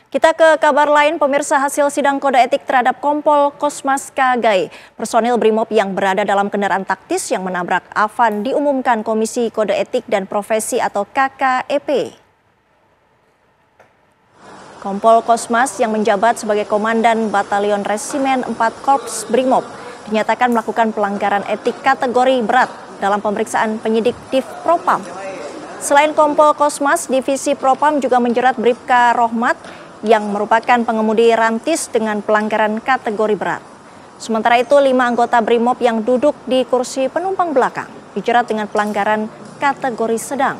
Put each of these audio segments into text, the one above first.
Kita ke kabar lain, pemirsa, hasil sidang kode etik terhadap Kompol Kosmas Kagai, personil Brimob yang berada dalam kendaraan taktis yang menabrak Afan diumumkan Komisi Kode Etik dan Profesi atau KKEP. Kompol Kosmas yang menjabat sebagai Komandan Batalion Resimen 4 Korps Brimob dinyatakan melakukan pelanggaran etik kategori berat dalam pemeriksaan penyidik Div Propam. Selain Kompol Kosmas, Divisi Propam juga menjerat Bribka Rohmat yang merupakan pengemudi rantis dengan pelanggaran kategori berat. Sementara itu, 5 anggota Brimob yang duduk di kursi penumpang belakang dijerat dengan pelanggaran kategori sedang.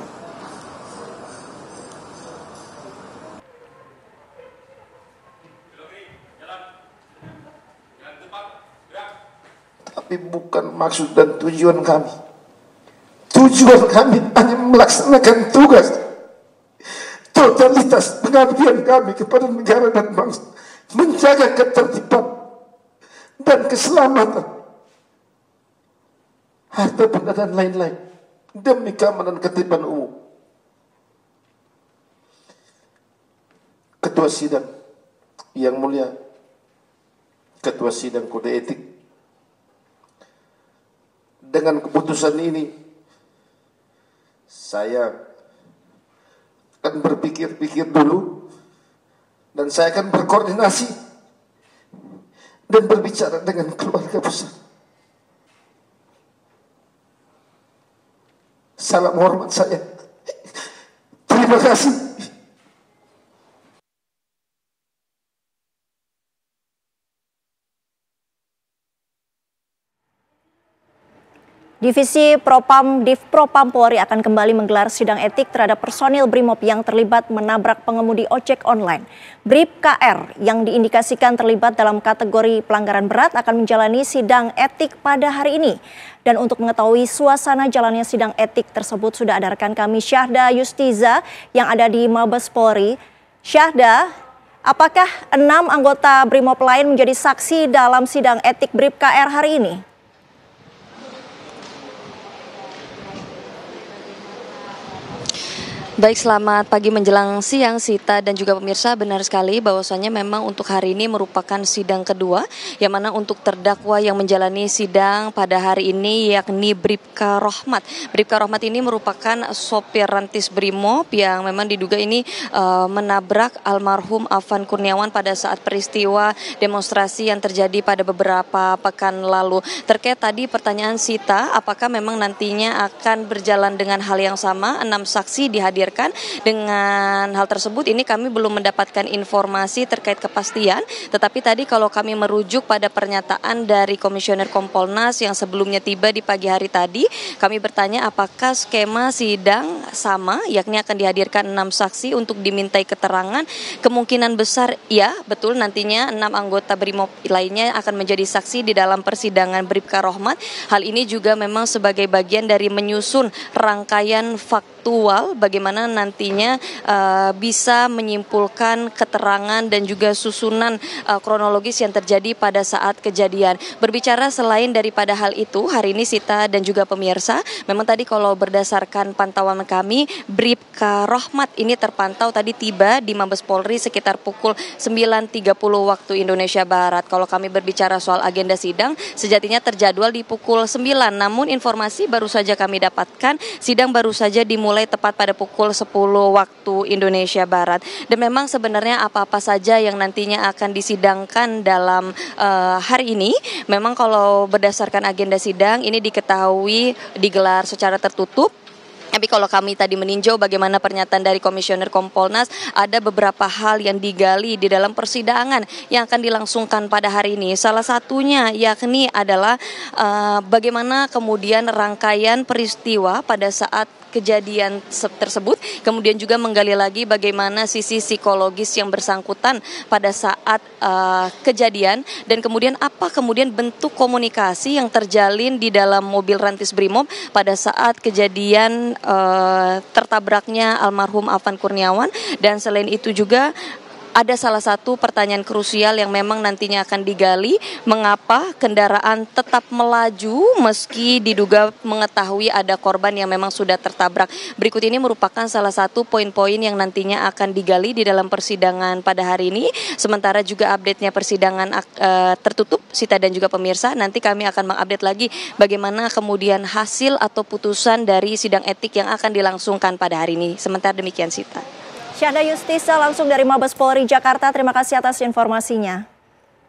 Tapi bukan maksud dan tujuan kami. Tujuan kami hanya melaksanakan tugas. Totalitas pengabdian kami kepada negara dan bangsa, menjaga ketertiban dan keselamatan, harta benda dan lain-lain demi keamanan ketertiban umum. Ketua Sidang yang mulia, Ketua Sidang Kode Etik, dengan keputusan ini saya akan berpikir-pikir dulu dan saya akan berkoordinasi dan berbicara dengan keluarga besar. Salam hormat saya. Terima kasih. Divisi Propam Div Propam Polri akan kembali menggelar sidang etik terhadap personil Brimob yang terlibat menabrak pengemudi ojek online. Brib KR yang diindikasikan terlibat dalam kategori pelanggaran berat akan menjalani sidang etik pada hari ini. Dan untuk mengetahui suasana jalannya sidang etik tersebut sudah ada rekan kami Syahda Yustiza yang ada di Mabes Polri. Syahda, apakah 6 anggota Brimob lain menjadi saksi dalam sidang etik Brib KR hari ini? Baik, selamat pagi menjelang siang Sita dan juga pemirsa. Benar sekali bahwasannya memang untuk hari ini merupakan sidang kedua, yang mana untuk terdakwa yang menjalani sidang pada hari ini yakni Bribka Rohmat. Bribka Rohmat ini merupakan sopir rantis Brimob yang memang diduga ini menabrak almarhum Afan Kurniawan pada saat peristiwa demonstrasi yang terjadi pada beberapa pekan lalu. Terkait tadi pertanyaan Sita, apakah memang nantinya akan berjalan dengan hal yang sama, 6 saksi dihadirkan dengan hal tersebut, ini kami belum mendapatkan informasi terkait kepastian. Tetapi tadi kalau kami merujuk pada pernyataan dari Komisioner Kompolnas yang sebelumnya tiba di pagi hari tadi, kami bertanya apakah skema sidang sama, yakni akan dihadirkan 6 saksi untuk dimintai keterangan. Kemungkinan besar ya, betul, nantinya 6 anggota Brimob lainnya akan menjadi saksi di dalam persidangan Bribka Rohmat. Hal ini juga memang sebagai bagian dari menyusun rangkaian faktual bagaimana nantinya bisa menyimpulkan keterangan dan juga susunan kronologis yang terjadi pada saat kejadian. Berbicara selain daripada hal itu, hari ini Sita dan juga pemirsa, memang tadi kalau berdasarkan pantauan kami, Bribka Rohmat ini terpantau tadi tiba di Mabes Polri sekitar pukul 9.30 waktu Indonesia Barat. Kalau kami berbicara soal agenda sidang, sejatinya terjadwal di pukul 9, namun informasi baru saja kami dapatkan, sidang baru saja dimulai tepat pada pukul 10 waktu Indonesia Barat. Dan memang sebenarnya apa-apa saja yang nantinya akan disidangkan dalam hari ini, memang kalau berdasarkan agenda sidang ini diketahui digelar secara tertutup. Tapi kalau kami tadi meninjau bagaimana pernyataan dari Komisioner Kompolnas, ada beberapa hal yang digali di dalam persidangan yang akan dilangsungkan pada hari ini. Salah satunya yakni adalah bagaimana kemudian rangkaian peristiwa pada saat kejadian tersebut, kemudian juga menggali lagi bagaimana sisi psikologis yang bersangkutan pada saat kejadian, dan kemudian apa kemudian bentuk komunikasi yang terjalin di dalam mobil rantis Brimob pada saat kejadian tertabraknya almarhum Afan Kurniawan. Dan selain itu juga ada salah satu pertanyaan krusial yang memang nantinya akan digali, mengapa kendaraan tetap melaju meski diduga mengetahui ada korban yang memang sudah tertabrak. Berikut ini merupakan salah satu poin-poin yang nantinya akan digali di dalam persidangan pada hari ini. Sementara juga update-nya persidangan tertutup, Sita dan juga pemirsa. Nanti kami akan mengupdate lagi bagaimana kemudian hasil atau putusan dari sidang etik yang akan dilangsungkan pada hari ini. Sementara demikian, Sita. Syahda Yustisa langsung dari Mabes Polri Jakarta, terima kasih atas informasinya.